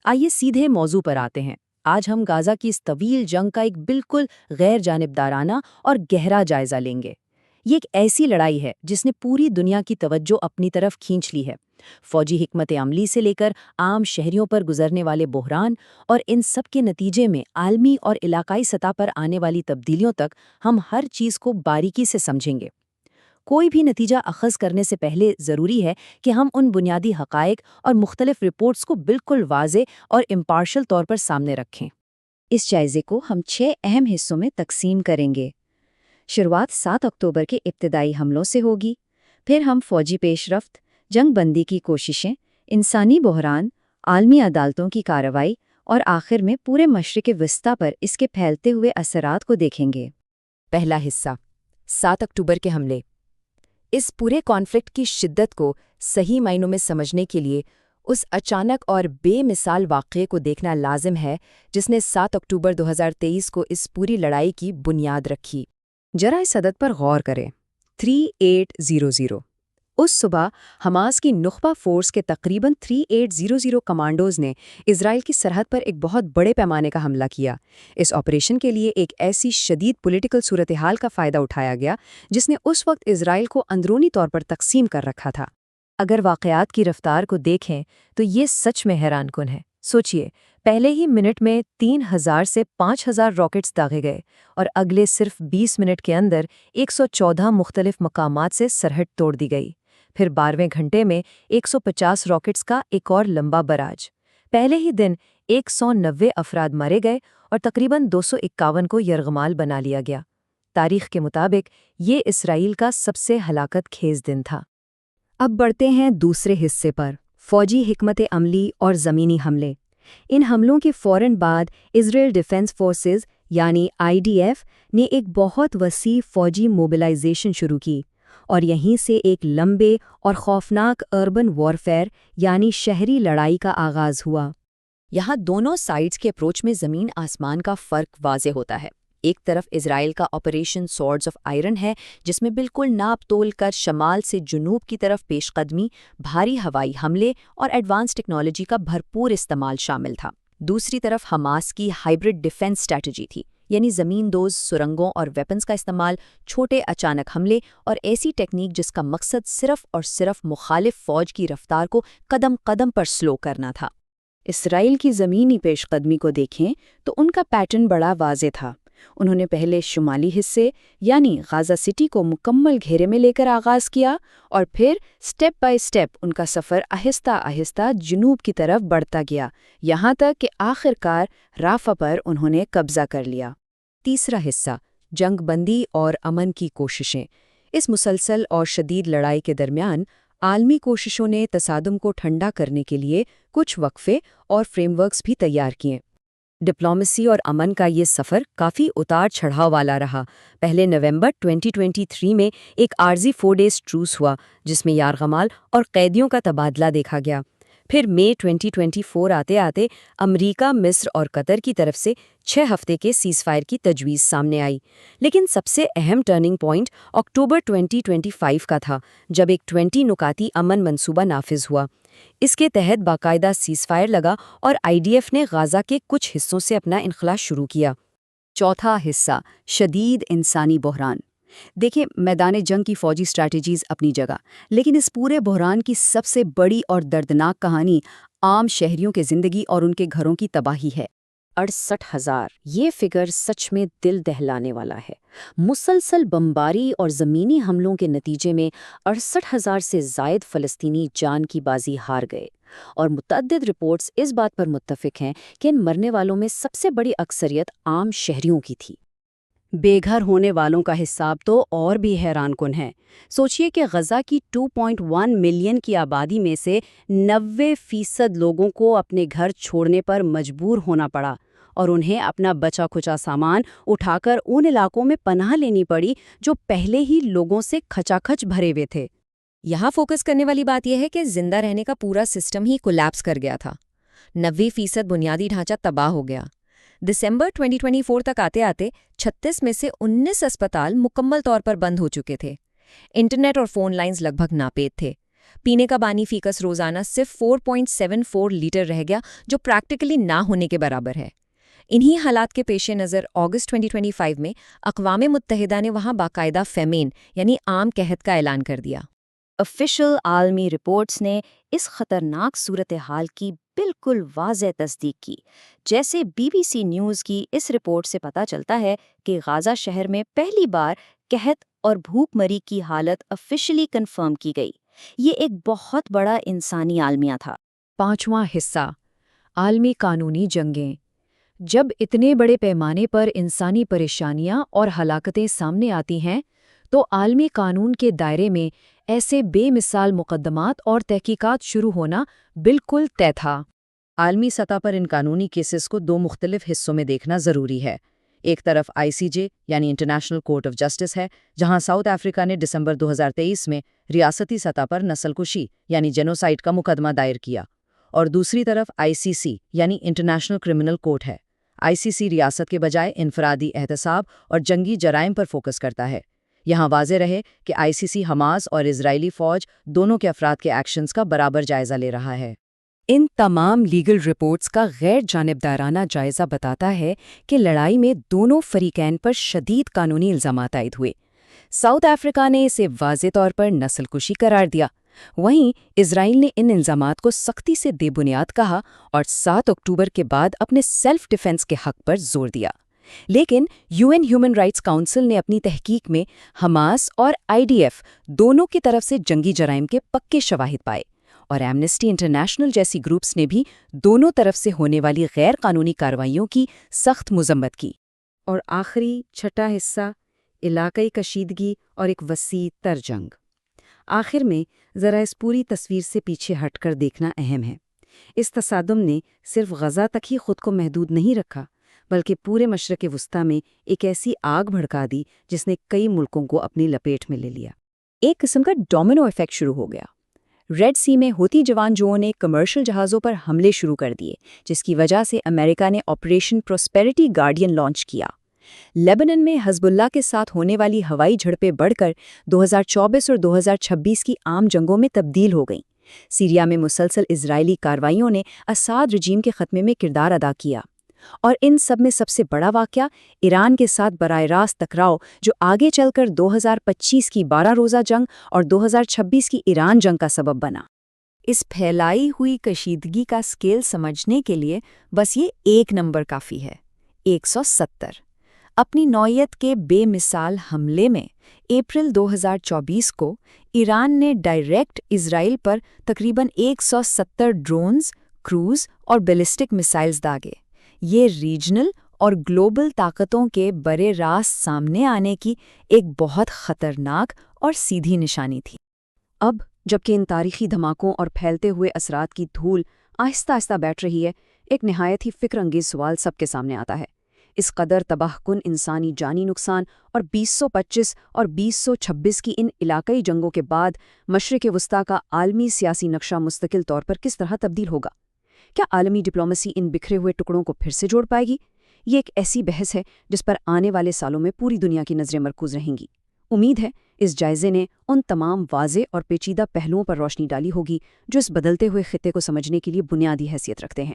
آئیے سیدھے موضوع پر آتے ہیں۔ آج ہم غازہ کی اس طویل جنگ کا ایک بالکل غیر جانبدارانہ اور گہرا جائزہ لیں گے۔ یہ ایک ایسی لڑائی ہے جس نے پوری دنیا کی توجہ اپنی طرف کھینچ لی ہے۔ فوجی حکمت عملی سے لے کر عام شہریوں پر گزرنے والے بحران اور ان سب کے نتیجے میں عالمی اور علاقائی سطح پر آنے والی تبدیلیوں تک ہم ہر چیز کو باریکی سے سمجھیں گے۔ کوئی بھی نتیجہ اخذ کرنے سے پہلے ضروری ہے کہ ہم ان بنیادی حقائق اور مختلف رپورٹس کو بالکل واضح اور امپارشل طور پر سامنے رکھیں۔ اس جائزے کو ہم 6 اہم حصوں میں تقسیم کریں گے۔ شروعات 7 اکتوبر کے ابتدائی حملوں سے ہوگی، پھر ہم فوجی پیش رفت، جنگ بندی کی کوششیں، انسانی بحران، عالمی عدالتوں کی کارروائی اور آخر میں پورے مشرق وسطیٰ پر اس کے پھیلتے ہوئے اثرات کو دیکھیں گے۔ پہلا حصہ 7 اکتوبر کے حملے۔ اس پورے کانفلکٹ کی شدت کو صحیح معنوں میں سمجھنے کے لیے اس اچانک اور بے مثال واقعے کو دیکھنا لازم ہے جس نے 7 اکتوبر 2023 کو اس پوری لڑائی کی بنیاد رکھی۔ ذرا اس عدد پر غور کریں، 3800۔ اس صبح حماس کی نخبہ فورس کے تقریباً 3800 کمانڈوز نے اسرائیل کی سرحد پر ایک بہت بڑے پیمانے کا حملہ کیا۔ اس آپریشن کے لیے ایک ایسی شدید پولیٹیکل صورتحال کا فائدہ اٹھایا گیا جس نے اس وقت اسرائیل کو اندرونی طور پر تقسیم کر رکھا تھا۔ اگر واقعات کی رفتار کو دیکھیں تو یہ سچ میں حیران کن ہے۔ سوچئے، پہلے ہی منٹ میں 3000 سے 5000 راکٹس داغے گئے اور اگلے صرف 20 منٹ کے اندر 114 مختلف مقامات سے سرحد توڑ دی گئی۔ پھر 12ویں گھنٹے میں 150 راکٹس کا ایک اور لمبا براج۔ پہلے ہی دن 190 افراد مارے گئے اور تقریباً 251 کو یرغمال بنا لیا گیا۔ تاریخ کے مطابق یہ اسرائیل کا سب سے ہلاکت خیز دن تھا۔ اب بڑھتے ہیں دوسرے حصے پر، فوجی حکمت عملی اور زمینی حملے۔ ان حملوں کے فوراً بعد اسرائیل ڈیفنس فورسز یعنی IDF نے ایک بہت وسیع فوجی موبلائزیشن شروع کی، اور یہیں سے ایک لمبے اور خوفناک اربن وارفیئر یعنی شہری لڑائی کا آغاز ہوا۔ یہاں دونوں سائڈز کے اپروچ میں زمین آسمان کا فرق واضح ہوتا ہے۔ ایک طرف اسرائیل کا آپریشن سورڈز آف آئرن ہے جس میں بالکل ناپ تول کر شمال سے جنوب کی طرف پیش قدمی، بھاری ہوائی حملے اور ایڈوانس ٹیکنالوجی کا بھرپور استعمال شامل تھا۔ دوسری طرف حماس کی ہائبرڈ ڈیفنس اسٹریٹجی تھی، یعنی زمین دوز سرنگوں اور ویپنز کا استعمال، چھوٹے اچانک حملے اور ایسی ٹیکنیک جس کا مقصد صرف اور صرف مخالف فوج کی رفتار کو قدم قدم پر سلو کرنا تھا۔ اسرائیل کی زمینی پیش قدمی کو دیکھیں تو ان کا پیٹرن بڑا واضح تھا۔ انہوں نے پہلے شمالی حصے یعنی غازہ سٹی کو مکمل گھیرے میں لے کر آغاز کیا، اور پھر سٹیپ بائی سٹیپ ان کا سفر آہستہ آہستہ جنوب کی طرف بڑھتا گیا، یہاں تک کہ آخر کار رافہ پر انہوں نے قبضہ کر لیا۔ تیسرا حصہ، جنگ بندی اور امن کی کوششیں۔ اس مسلسل اور شدید لڑائی کے درمیان عالمی کوششوں نے تصادم کو ٹھنڈا کرنے کے لیے کچھ وقفے اور فریم ورکس بھی تیار کیے۔ ڈپلومیسی اور امن کا یہ سفر کافی اتار چڑھاؤ والا رہا۔ پہلے نومبر 2023 میں ایک عارضی 4 ڈیز ٹروس ہوا جس میں یرغمال اور قیدیوں کا تبادلہ دیکھا گیا۔ پھر مئی 2024 آتے آتے امریکہ، مصر اور قطر کی طرف سے 6 ہفتے کے سیز فائر کی تجویز سامنے آئی۔ لیکن سب سے اہم ٹرننگ پوائنٹ اکتوبر 2025 کا تھا، جب ایک 20 نکاتی امن منصوبہ نافذ ہوا۔ اس کے تحت باقاعدہ سیز فائر لگا اور IDF نے غازہ کے کچھ حصوں سے اپنا انخلاء شروع کیا۔ چوتھا حصہ، شدید انسانی بحران۔ دیکھیں، میدان جنگ کی فوجی اسٹریٹجیز اپنی جگہ، لیکن اس پورے بحران کی سب سے بڑی اور دردناک کہانی عام شہریوں کے زندگی اور ان کے گھروں کی تباہی ہے۔ 68,000، یہ فگر سچ میں دل دہلانے والا ہے۔ مسلسل بمباری اور زمینی حملوں کے نتیجے میں 68,000 سے زائد فلسطینی جان کی بازی ہار گئے، اور متعدد رپورٹس اس بات پر متفق ہیں کہ ان مرنے والوں میں سب سے بڑی اکثریت عام شہریوں کی تھی۔ بے گھر ہونے والوں کا حساب تو اور بھی حیران کن ہے۔ سوچئے کہ غزہ کی 2.1 ملین کی آبادی میں سے 90% لوگوں کو اپنے گھر چھوڑنے پر مجبور ہونا پڑا، اور انہیں اپنا بچا کھچا سامان اٹھا کر ان علاقوں میں پناہ لینی پڑی جو پہلے ہی لوگوں سے کھچا کھچ بھرے ہوئے تھے۔ یہاں فوکس کرنے والی بات یہ ہے کہ زندہ رہنے کا پورا سسٹم ہی کولیپس کر گیا تھا۔ 90% بنیادی ڈھانچہ تباہ ہو گیا۔ دسمبر 2024 تک آتے آتے 36 میں سے 19 اسپتال مکمل طور پر بند ہو چکے تھے۔ انٹرنیٹ اور فون لائنز لگ بھگ ناپید تھے۔ پینے کا پانی فیکس روزانہ صرف 4.74 لیٹر رہ گیا، جو پریکٹیکلی نہ ہونے کے برابر ہے۔ انہی حالات کے پیش نظر اگست 2025 میں اقوام متحدہ نے وہاں باقاعدہ فیمین یعنی عام قحط کا اعلان کر دیا۔ آفیشل عالمی رپورٹس نے اس خطرناک صورتحال کی بالکل واضح تصدیق کی۔ جیسے BBC نیوز کی اس رپورٹ سے پتہ چلتا ہے کہ غازہ شہر میں پہلی بار قحط اور بھوک مری کی حالت آفیشلی کنفرم کی گئی۔ یہ ایک بہت بڑا انسانی عالمیہ تھا۔ 5واں حصہ، عالمی قانونی جنگیں۔ جب اتنے بڑے پیمانے پر انسانی پریشانیاں اور ہلاکتیں سامنے آتی ہیں تو عالمی قانون کے دائرے میں ایسے بے مثال مقدمات اور تحقیقات شروع ہونا بالکل طے تھا۔ عالمی سطح پر ان قانونی کیسز کو دو مختلف حصوں میں دیکھنا ضروری ہے۔ ایک طرف ICJ یعنی انٹرنیشنل کورٹ آف جسٹس ہے، جہاں ساؤتھ افریقہ نے دسمبر 2023 میں ریاستی سطح پر نسل کشی یعنی جینوسائیڈ کا مقدمہ دائر کیا، اور دوسری طرف ICC یعنی انٹرنیشنل کرمنل کورٹ ہے۔ ICC ریاست کے بجائے انفرادی احتساب اور جنگی جرائم پر فوکس کرتا ہے۔ یہاں واضح رہے کہ ICC حماس اور اسرائیلی فوج دونوں کے افراد کے ایکشنز کا برابر جائزہ لے رہا ہے۔ ان تمام لیگل رپورٹس کا غیر جانبدارانہ جائزہ بتاتا ہے کہ لڑائی میں دونوں فریقین پر شدید قانونی الزامات عائد ہوئے۔ ساؤتھ افریقہ نے اسے واضح طور پر نسل کشی قرار دیا، وہیں اسرائیل نے ان الزامات کو سختی سے بے بنیاد کہا اور 7 اکتوبر کے بعد اپنے سیلف ڈیفنس کے حق پر زور دیا۔ لیکن UN ہیومن رائٹس کونسل نے اپنی تحقیق میں حماس اور IDF دونوں کی طرف سے جنگی جرائم کے پکے شواہد پائے، اور ایمنسٹی انٹرنیشنل جیسی گروپس نے بھی دونوں طرف سے ہونے والی غیر قانونی کارروائیوں کی سخت مذمت کی۔ اور آخری چھٹا حصہ، علاقائی کشیدگی اور ایک وسیع تر جنگ۔ آخر میں ذرا اس پوری تصویر سے پیچھے ہٹ کر دیکھنا اہم ہے۔ اس تصادم نے صرف غزہ تک ہی خود کو محدود نہیں رکھا، بلکہ پورے مشرق وسطیٰ میں ایک ایسی آگ بھڑکا دی جس نے کئی ملکوں کو اپنی لپیٹ میں لے لیا۔ ایک قسم کا ڈومینو ایفیکٹ شروع ہو گیا۔ ریڈ سی میں ہوتی جوانجوؤں نے کمرشل جہازوں پر حملے شروع کر دیے، جس کی وجہ سے امریکہ نے آپریشن پروسپیرٹی گارڈین لانچ کیا۔ لیبنن میں حزب اللہ کے ساتھ ہونے والی ہوائی جھڑپیں بڑھ کر 2024 اور 2026 کی عام جنگوں میں تبدیل ہو گئیں۔ سیریا میں مسلسل اسرائیلی کارروائیوں نے اساد رجیم کے خاتمے میں کردار ادا کیا۔ اور ان سب میں سب سے بڑا واقعہ ایران کے ساتھ براہ راست ٹکراؤ، جو آگے چل کر 2025 کی 12 روزہ جنگ اور 2026 کی ایران جنگ کا سبب بنا۔ اس پھیلائی ہوئی کشیدگی کا سکیل سمجھنے کے لیے بس یہ ایک نمبر کافی ہے: 170۔ اپنی نوعیت کے بے مثال حملے میں اپریل 2024 کو ایران نے ڈائریکٹ اسرائیل پر تقریباً 170 ڈرونز، کروز اور بیلسٹک میسائلز داغے۔ یہ ریجنل اور گلوبل طاقتوں کے برے راست سامنے آنے کی ایک بہت خطرناک اور سیدھی نشانی تھی۔ اب جبکہ ان تاریخی دھماکوں اور پھیلتے ہوئے اثرات کی دھول آہستہ آہستہ بیٹھ رہی ہے، ایک نہایت ہی فکر انگیز سوال سب کے سامنے آتا ہے۔ اس قدر تباہ کن انسانی جانی نقصان اور 2025 اور 2026 کی ان علاقائی جنگوں کے بعد مشرق وسطیٰ کا عالمی سیاسی نقشہ مستقل طور پر کس طرح تبدیل ہوگا؟ کیا عالمی ڈپلومیسی ان بکھرے ہوئے ٹکڑوں کو پھر سے جوڑ پائے گی؟ یہ ایک ایسی بحث ہے جس پر آنے والے سالوں میں پوری دنیا کی نظریں مرکوز رہیں گی۔ امید ہے اس جائزے نے ان تمام واضح اور پیچیدہ پہلوؤں پر روشنی ڈالی ہوگی جو اس بدلتے ہوئے خطے کو سمجھنے کے لیے بنیادی حیثیت رکھتے ہیں۔